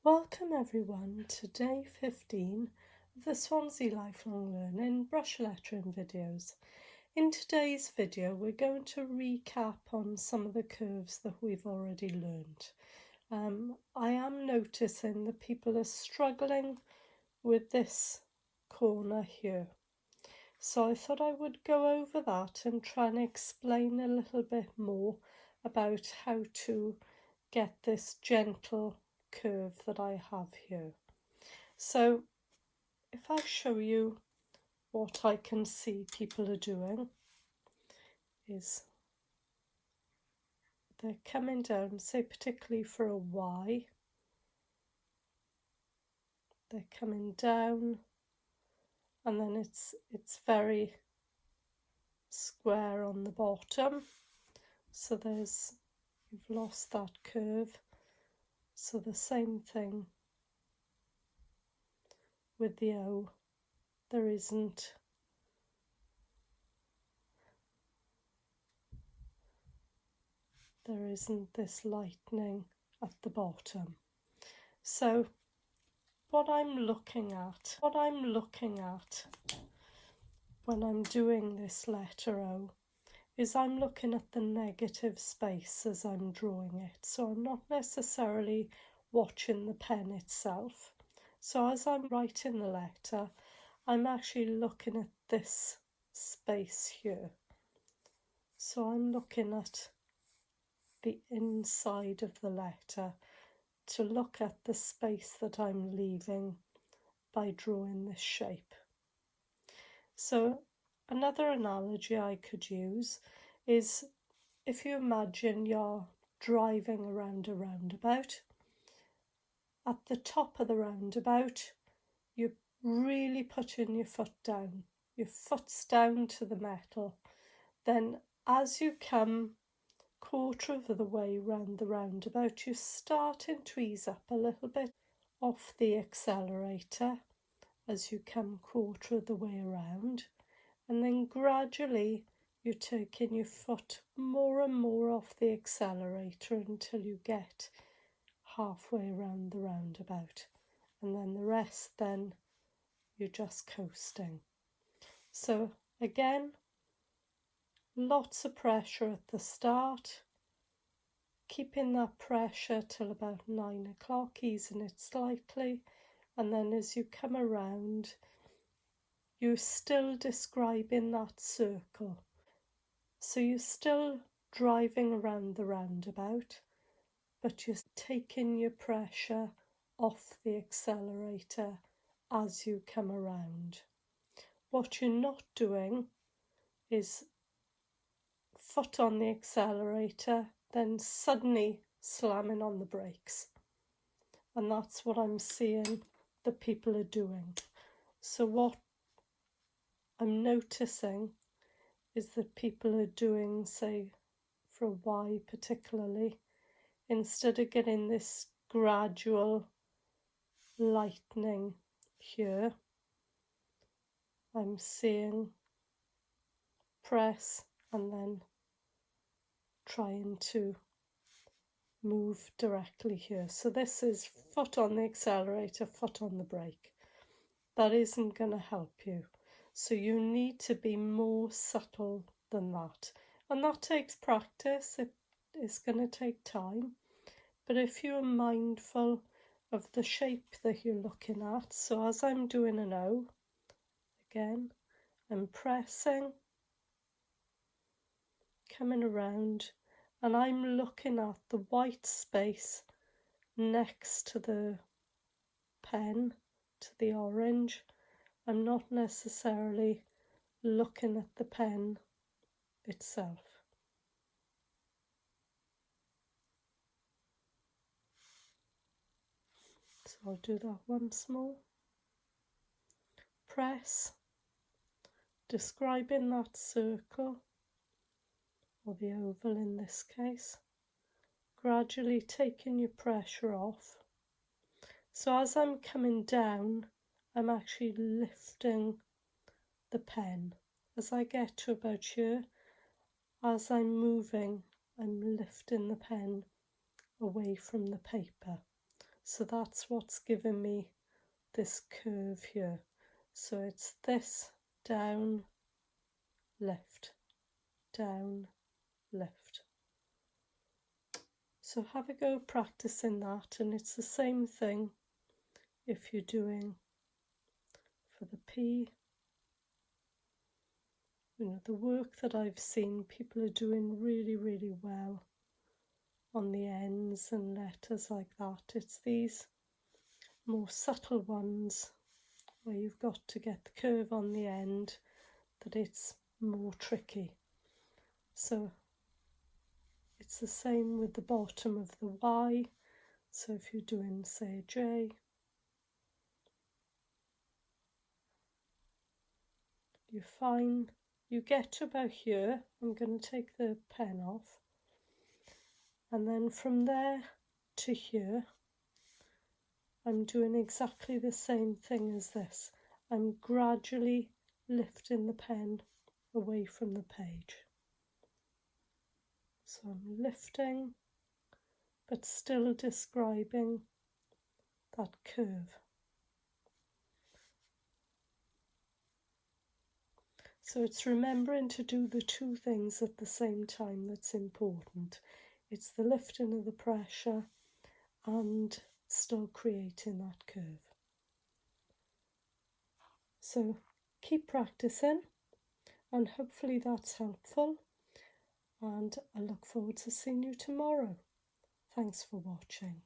Welcome everyone to day 15 of the Swansea Lifelong Learning brush lettering videos. In today's video we're going to recap on some of the curves that we've already learned. I am noticing that people are struggling with this corner here. So I thought I would go over that and try and explain a little bit more about how to get this gentle curve that I have here. So if I show you what I can see people are doing is they're coming down, say particularly for a Y, they're coming down and then it's very square on the bottom, so you've lost that curve. So the same thing with the O, there isn't this lightening at the bottom. So what I'm looking at when I'm doing this letter O is I'm looking at the negative space as I'm drawing it. So I'm not necessarily watching the pen itself. So as I'm writing the letter, I'm actually looking at this space here. So I'm looking at the inside of the letter to look at the space that I'm leaving by drawing this shape. So another analogy I could use is if you imagine you're driving around a roundabout. At the top of the roundabout, you're really putting your foot down. Your foot's down to the metal. Then as you come quarter of the way round the roundabout, you're starting to ease up a little bit off the accelerator as you come quarter of the way around, and then gradually you're taking your foot more and more off the accelerator until you get halfway around the roundabout, and then the rest then you're just coasting. So again, lots of pressure at the start, keeping that pressure till about 9 o'clock, easing it slightly, and then as you come around you're still describing that circle. So you're still driving around the roundabout, but you're taking your pressure off the accelerator as you come around. What you're not doing is foot on the accelerator, then suddenly slamming on the brakes. And that's what I'm seeing that people are doing. So what I'm noticing is that people are doing, say, for a Y particularly, instead of getting this gradual lightening here, I'm seeing press and then trying to move directly here. So this is foot on the accelerator, foot on the brake. That isn't going to help you. So you need to be more subtle than that. And that takes practice. It is going to take time. But if you're mindful of the shape that you're looking at, so as I'm doing an O, again, I'm pressing, coming around, and I'm looking at the white space next to the pen, to the orange. I'm not necessarily looking at the pen itself. So I'll do that once more. Press, describing that circle, or the oval in this case, gradually taking your pressure off. So as I'm coming down, I'm actually lifting the pen. As I get to about here, as I'm moving, I'm lifting the pen away from the paper. So that's what's giving me this curve here. So it's this, down, lift, down, lift. So have a go practicing that, and it's the same thing if you're doing for the P. You know, the work that I've seen people are doing really, really well on the ends and letters like that. It's these more subtle ones where you've got to get the curve on the end that it's more tricky. So it's the same with the bottom of the Y. So if you're doing, say, J, you're fine. You get to about here. I'm going to take the pen off. And then from there to here, I'm doing exactly the same thing as this. I'm gradually lifting the pen away from the page. So I'm lifting, but still describing that curve. So it's remembering to do the two things at the same time that's important. It's the lifting of the pressure and still creating that curve. So keep practicing, and hopefully that's helpful, and I look forward to seeing you tomorrow. Thanks for watching.